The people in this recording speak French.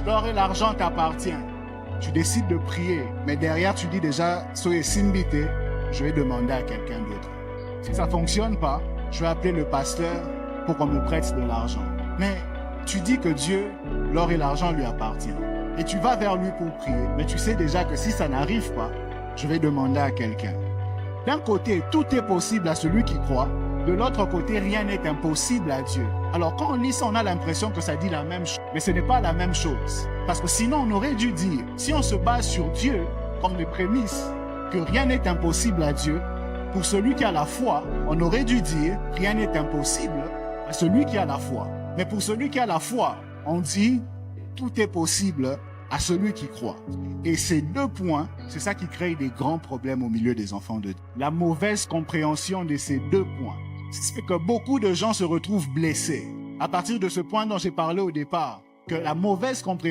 L'or et l'argent t'appartiennent. Tu décides de prier, mais derrière tu dis déjà, soyez simbite, je vais demander à quelqu'un d'autre. Si ça ne fonctionne pas, je vais appeler le pasteur pour qu'on me prête de l'argent. Mais tu dis que Dieu, l'or et l'argent lui appartiennent. Et tu vas vers lui pour prier, mais tu sais déjà que si ça n'arrive pas, je vais demander à quelqu'un. D'un côté, tout est possible à celui qui croit. De l'autre côté, rien n'est impossible à Dieu. Alors quand on lit ça, on a l'impression que ça dit la même chose. Mais ce n'est pas la même chose. Parce que sinon, on aurait dû dire, si on se base sur Dieu comme les prémices, que rien n'est impossible à Dieu, pour celui qui a la foi, on aurait dû dire, rien n'est impossible à celui qui a la foi. Mais pour celui qui a la foi, on dit, tout est possible à celui qui croit. Et ces deux points, c'est ça qui crée des grands problèmes au milieu des enfants de Dieu. La mauvaise compréhension de ces deux points. C'est fait que beaucoup de gens se retrouvent blessés. À partir de ce point dont j'ai parlé au départ, que la mauvaise compréhension